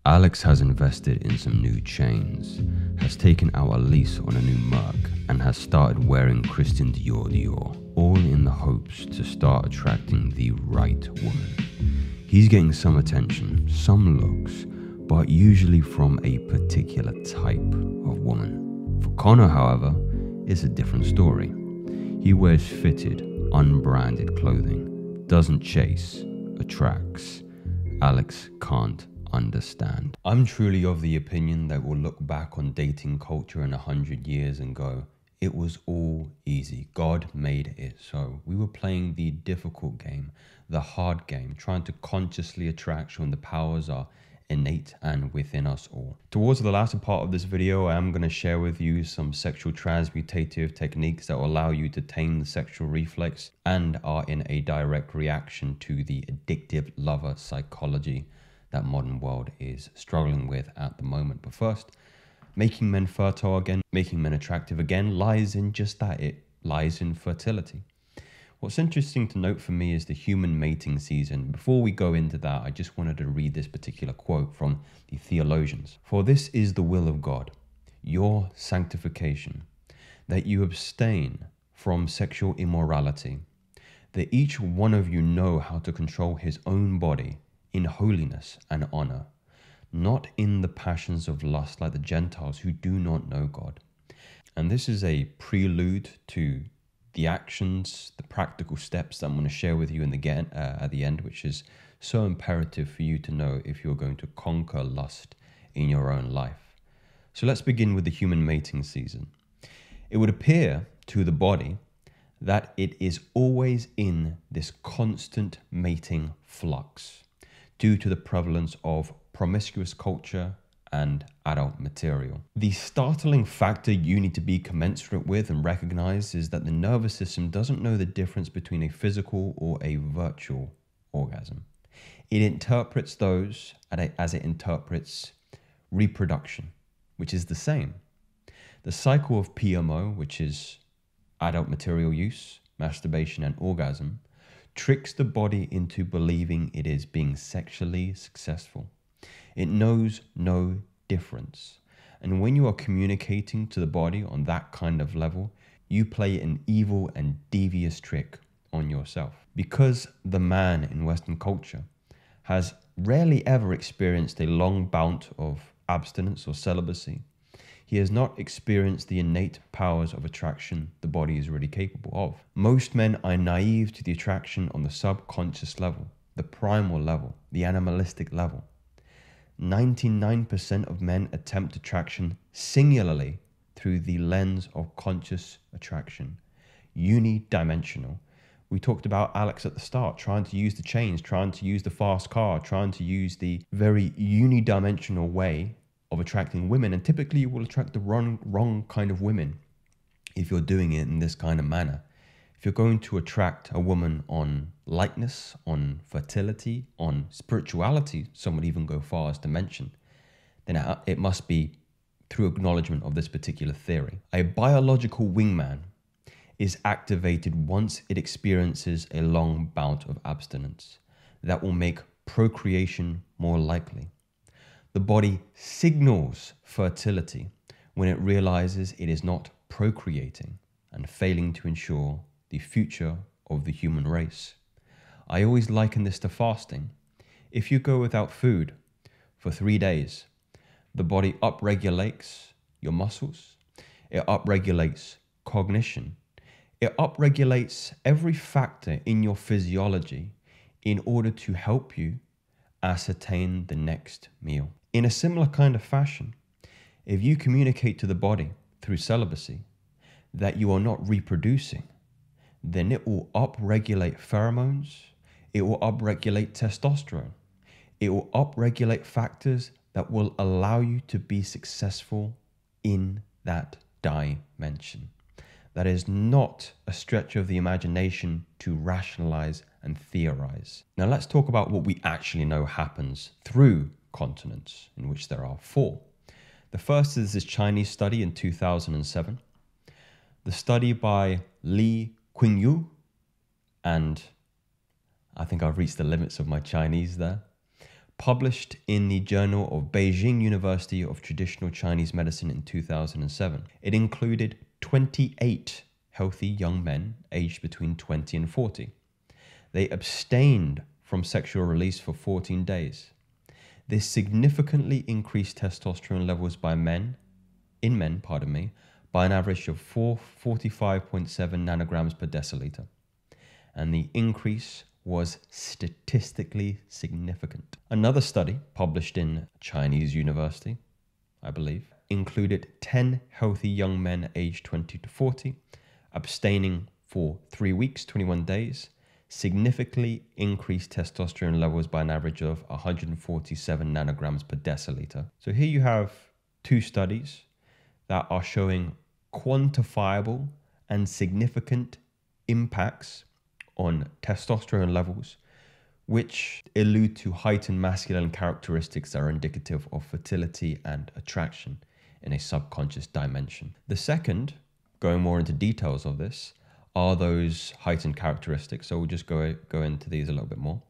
Alex has invested in some new chains, has taken out a lease on a new Merc, and has started wearing Christian Dior, all in the hopes to start attracting the right woman. He's getting some attention, some looks, but usually from a particular type of woman. For Connor, however, it's a different story. He wears fitted, unbranded clothing, doesn't chase, attracts. Alex can't understand. I'm truly of the opinion that we'll look back on dating culture in 100 years and go, it was all easy. God made it so. We were playing the difficult game, the hard game, trying to consciously attract, showing the powers are innate and within us all. Towards the latter part of this video, I am going to share with you some sexual transmutative techniques that will allow you to tame the sexual reflex and are in a direct reaction to the addictive lover psychology that modern world is struggling with at the moment. But first, making men fertile again, making men attractive again lies in just that. It lies in fertility. What's interesting to note for me is the human mating season. Before we go into that, I just wanted to read this particular quote from the theologians. For this is the will of God, your sanctification, that you abstain from sexual immorality, that each one of you know how to control his own body in holiness and honor, not in the passions of lust like the Gentiles who do not know God. And this is a prelude to the actions, the practical steps that I'm going to share with you at the end, which is so imperative for you to know if you're going to conquer lust in your own life. So let's begin with the human mating season. It would appear to the body that it is always in this constant mating flux due to the prevalence of promiscuous culture and adult material. The startling factor you need to be commensurate with and recognize is that the nervous system doesn't know the difference between a physical or a virtual orgasm. It interprets those as it interprets reproduction, which is the same. The cycle of PMO, which is adult material use, masturbation, and orgasm, tricks the body into believing it is being sexually successful. It knows no difference. And when you are communicating to the body on that kind of level, you play an evil and devious trick on yourself. Because the man in Western culture has rarely ever experienced a long bout of abstinence or celibacy, he has not experienced the innate powers of attraction the body is really capable of. Most men are naive to the attraction on the subconscious level, the primal level, the animalistic level. 99% of men attempt attraction singularly through the lens of conscious attraction, unidimensional. We talked about Alex at the start, trying to use the chains, trying to use the fast car, trying to use the very unidimensional way of attracting women, and typically you will attract the wrong kind of women if you're doing it in this kind of manner. If you're going to attract a woman on lightness, on fertility, on spirituality, some would even go far as to mention, then it must be through acknowledgement of this particular theory. A biological wingman is activated once it experiences a long bout of abstinence that will make procreation more likely. The body signals fertility when it realizes it is not procreating and failing to ensure the future of the human race. I always liken this to fasting. If you go without food for 3 days, the body upregulates your muscles, it upregulates cognition, it upregulates every factor in your physiology in order to help you ascertain the next meal. In a similar kind of fashion, if you communicate to the body through celibacy that you are not reproducing, then it will upregulate pheromones, it will upregulate testosterone, it will upregulate factors that will allow you to be successful in that dimension. That is not a stretch of the imagination to rationalize and theorize. Now let's talk about what we actually know happens through continence, in which there are 4. The first is this Chinese study in 2007. The study by Li Qingyu, and I think I've reached the limits of my Chinese there, published in the Journal of Beijing University of Traditional Chinese Medicine in 2007. It included 28 healthy young men aged between 20 and 40. They abstained from sexual release for 14 days. This significantly increased testosterone levels by men, by an average of 45.7 nanograms per deciliter. And the increase was statistically significant. Another study published in Chinese University, I believe, included 10 healthy young men aged 20 to 40, abstaining for 3 weeks, 21 days, significantly increased testosterone levels by an average of 147 nanograms per deciliter. So here you have 2 studies that are showing quantifiable and significant impacts on testosterone levels, which allude to heightened masculine characteristics that are indicative of fertility and attraction in a subconscious dimension. The second, going more into details of this, are those heightened characteristics. So we'll just go into these a little bit more.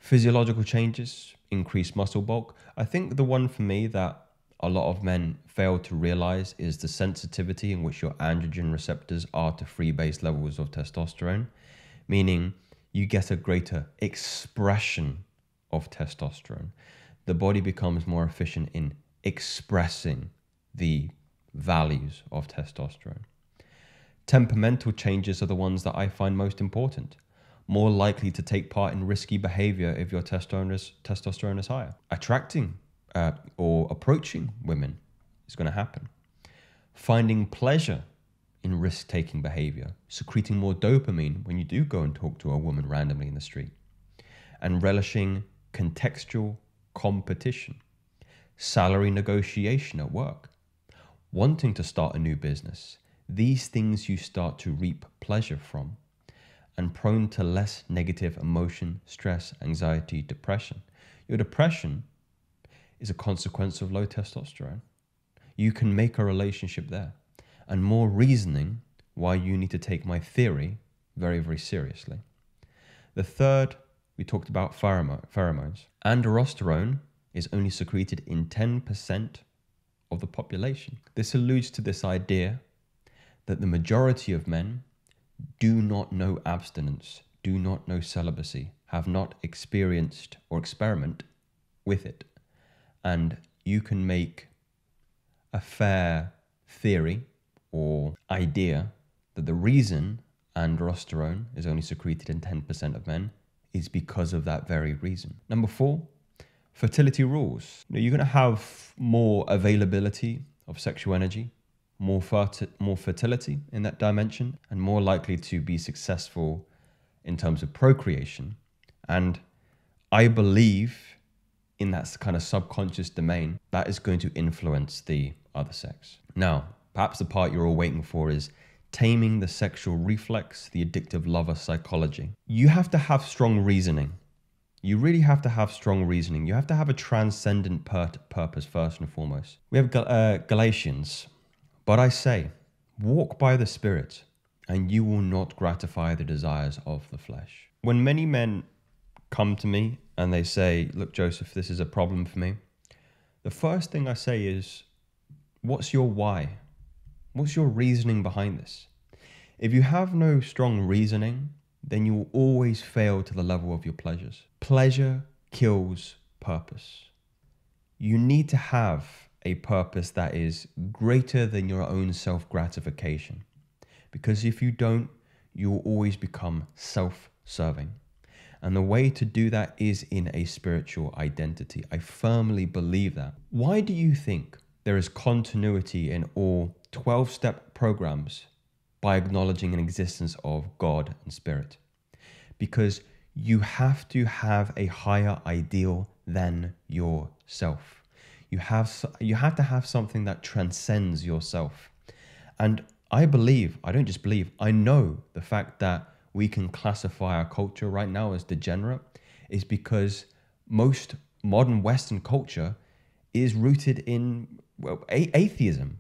Physiological changes, increased muscle bulk. I think the one for me that a lot of men fail to realize is the sensitivity in which your androgen receptors are to free base levels of testosterone, meaning you get a greater expression of testosterone. The body becomes more efficient in expressing the values of testosterone. Temperamental changes are the ones that I find most important. More likely to take part in risky behavior if your testosterone is higher. Attracting or approaching women is going to happen. Finding pleasure in risk-taking behavior, secreting more dopamine when you do go and talk to a woman randomly in the street, and relishing contextual competition, salary negotiation at work, wanting to start a new business. These things you start to reap pleasure from, and prone to less negative emotion, stress, anxiety, depression. Your depression is a consequence of low testosterone. You can make a relationship there, and more reasoning why you need to take my theory very, very seriously. The third, we talked about pheromones. Androsterone is only secreted in 10% of the population. This alludes to this idea that the majority of men do not know abstinence, do not know celibacy, have not experienced or experiment with it. And you can make a fair theory or idea that the reason androsterone is only secreted in 10% of men is because of that very reason. Number 4, fertility rules. You're going to have more availability of sexual energy, more fertility in that dimension, and more likely to be successful in terms of procreation. And I believe in that kind of subconscious domain, that is going to influence the other sex. Now, perhaps the part you're all waiting for is taming the sexual reflex, the addictive lover psychology. You have to have strong reasoning. You really have to have strong reasoning. You have to have a transcendent purpose first and foremost. We have Galatians. But I say, walk by the Spirit, and you will not gratify the desires of the flesh. When many men come to me and they say, look, Joseph, this is a problem for me, the first thing I say is, what's your why? What's your reasoning behind this? If you have no strong reasoning, then you will always fail to the level of your pleasures. Pleasure kills purpose. You need to have a purpose that is greater than your own self-gratification. Because if you don't, you will always become self-serving. And the way to do that is in a spiritual identity. I firmly believe that. Why do you think there is continuity in all 12-step programs by acknowledging an existence of God and Spirit? Because you have to have a higher ideal than yourself. You have to have something that transcends yourself. And I believe, I don't just believe, I know the fact that we can classify our culture right now as degenerate is because most modern Western culture is rooted in atheism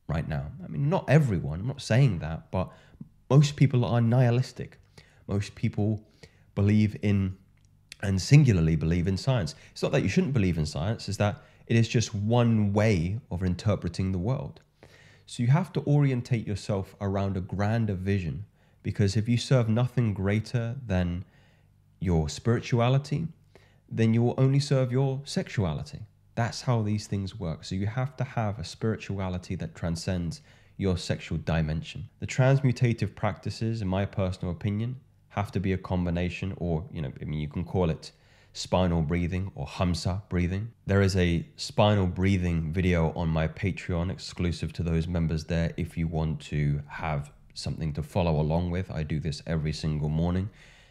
right now. I mean, not everyone, I'm not saying that, but most people are nihilistic. Most people believe in and singularly believe in science. It's not that you shouldn't believe in science, it's that it is just one way of interpreting the world. So you have to orientate yourself around a grander vision, because if you serve nothing greater than your spirituality, then you will only serve your sexuality. That's how these things work. So you have to have a spirituality that transcends your sexual dimension. The transmutative practices, in my personal opinion, have to be a combination, or, you can call it spinal breathing or Hamsa breathing. There is a spinal breathing video on my Patreon exclusive to those members there if you want to have something to follow along with. I do this every single morning,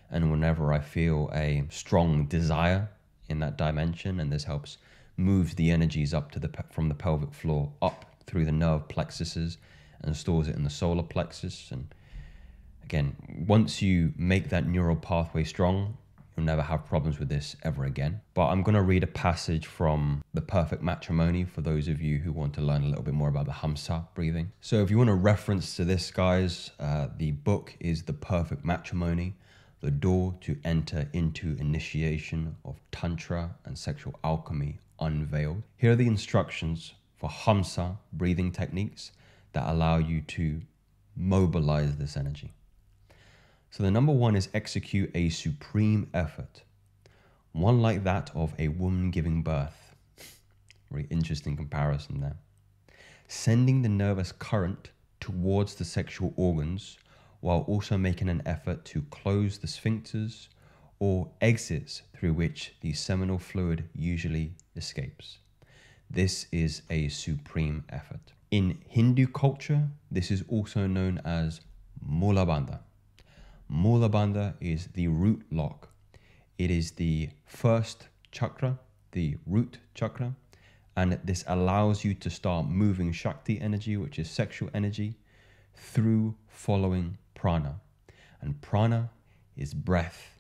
and whenever I feel a strong desire in that dimension, and this helps move the energies up to from the pelvic floor up through the nerve plexuses and stores it in the solar plexus. And again, once you make that neural pathway strong, you'll never have problems with this ever again. But I'm going to read a passage from The Perfect Matrimony for those of you who want to learn a little bit more about the Hamsa breathing. So if you want a reference to this, guys, the book is The Perfect Matrimony, The Door to Enter into Initiation of Tantra and Sexual Alchemy Unveiled. Here are the instructions for Hamsa breathing techniques that allow you to mobilize this energy. So the number one is execute a supreme effort, one like that of a woman giving birth. Very interesting comparison there. Sending the nervous current towards the sexual organs while also making an effort to close the sphincters or exits through which the seminal fluid usually escapes. This is a supreme effort. In Hindu culture, this is also known as Mula Bandha. Mula Bandha is the root lock. It is the first chakra, the root chakra, and this allows you to start moving Shakti energy, which is sexual energy, through following prana. And prana is breath.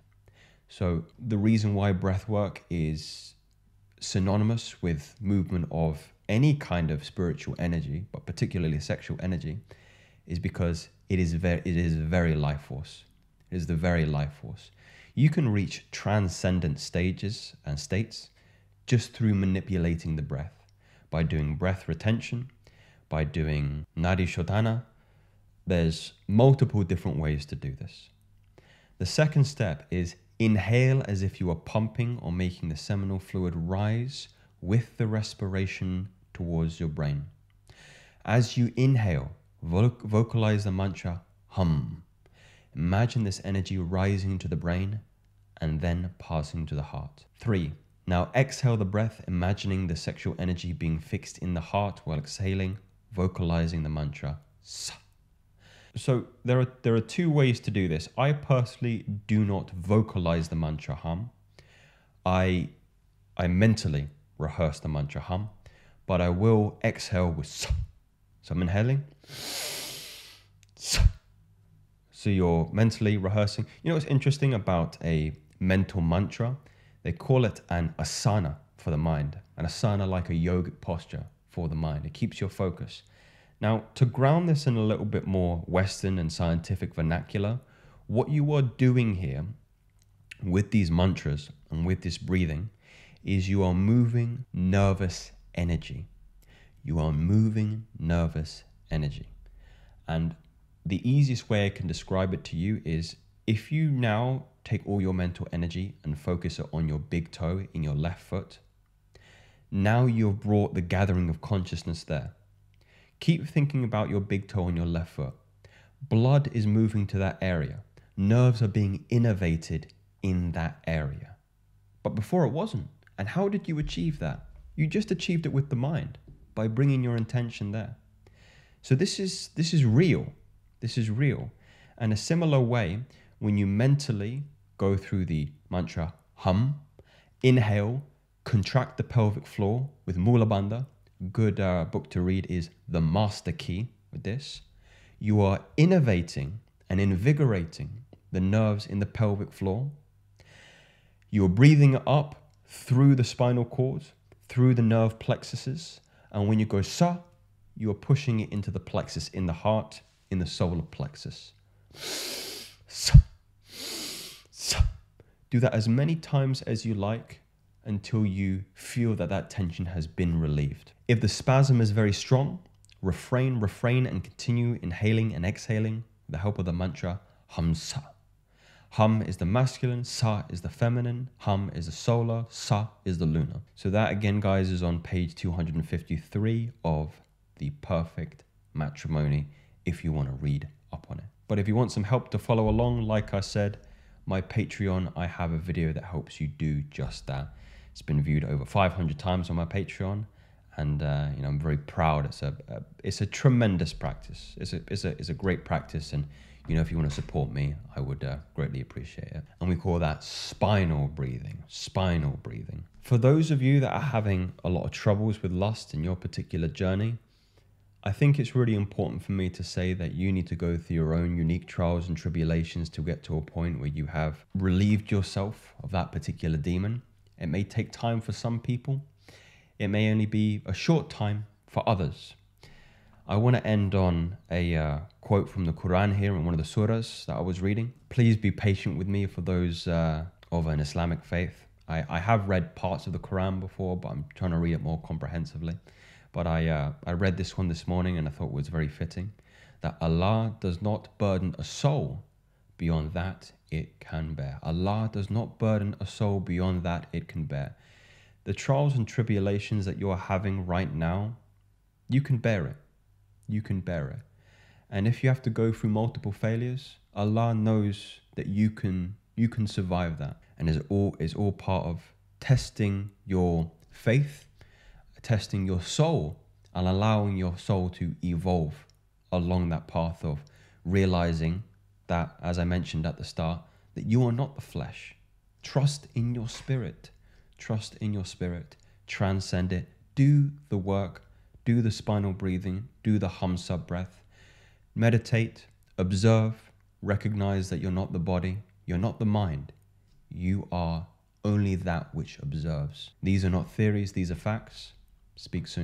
So the reason why breath work is synonymous with movement of any kind of spiritual energy, but particularly sexual energy, is because it is very life force. It is the very life force. You can reach transcendent stages and states just through manipulating the breath, by doing breath retention, by doing nadi shodhana. There's multiple different ways to do this. The second step is inhale as if you are pumping or making the seminal fluid rise with the respiration towards your brain. As you inhale, vocalize the mantra hum. Imagine this energy rising to the brain and then passing to the heart. 3. Now exhale the breath, imagining the sexual energy being fixed in the heart while exhaling, vocalizing the mantra sa. So there are two ways to do this. I personally do not vocalize the mantra hum. I mentally rehearse the mantra hum, but I will exhale with sa. So I'm inhaling sa. So you're mentally rehearsing. You know what's interesting about a mental mantra? They call it an asana for the mind. An asana like a yogic posture for the mind. It keeps your focus. Now, to ground this in a little bit more Western and scientific vernacular, what you are doing here with these mantras and with this breathing is you are moving nervous energy. You are moving nervous energy. And the easiest way I can describe it to you is if you now take all your mental energy and focus it on your big toe in your left foot, now you've brought the gathering of consciousness there. Keep thinking about your big toe on your left foot. Blood is moving to that area. Nerves are being innervated in that area. But before it wasn't. And how did you achieve that? You just achieved it with the mind by bringing your intention there. So this is real. This is real. And a similar way, when you mentally go through the mantra hum, inhale, contract the pelvic floor with Mula Bandha. Good book to read is The Master Key with this. You are innervating and invigorating the nerves in the pelvic floor. You're breathing it up through the spinal cord, through the nerve plexuses. And when you go sa, you are pushing it into the plexus in the heart, in the solar plexus. Sa, sa. Do that as many times as you like until you feel that that tension has been relieved. If the spasm is very strong, refrain, and continue inhaling and exhaling with the help of the mantra Hum Sa. Hum is the masculine, Sa is the feminine, Hum is the solar, Sa is the lunar. So that again, guys, is on page 253 of The Perfect Matrimony if you want to read up on it. But if you want some help to follow along, like I said, my Patreon, I have a video that helps you do just that. It's been viewed over 500 times on my Patreon, and I'm very proud. It's a tremendous practice. It's a great practice, and if you want to support me, I would greatly appreciate it. And we call that spinal breathing. Spinal breathing. For those of you that are having a lot of troubles with lust in your particular journey, I think it's really important for me to say that you need to go through your own unique trials and tribulations to get to a point where you have relieved yourself of that particular demon. It may take time for some people. It may only be a short time for others. I want to end on a quote from the Quran here in one of the surahs that I was reading. Please be patient with me for those of an Islamic faith. I have read parts of the Quran before, but I'm trying to read it more comprehensively. But I read this one this morning and I thought it was very fitting, that Allah does not burden a soul beyond that it can bear. Allah does not burden a soul beyond that it can bear. The trials and tribulations that you're having right now, you can bear it. You can bear it. And if you have to go through multiple failures, Allah knows that you can survive that. And is all part of testing your faith, testing your soul, and allowing your soul to evolve along that path of realizing that, as I mentioned at the start, that you are not the flesh. Trust in your spirit. Trust in your spirit. Transcend it. Do the work. Do the spinal breathing. Do the hum sub breath. Meditate. Observe. Recognize that you're not the body. You're not the mind. You are only that which observes. These are not theories. These are facts. Speak soon.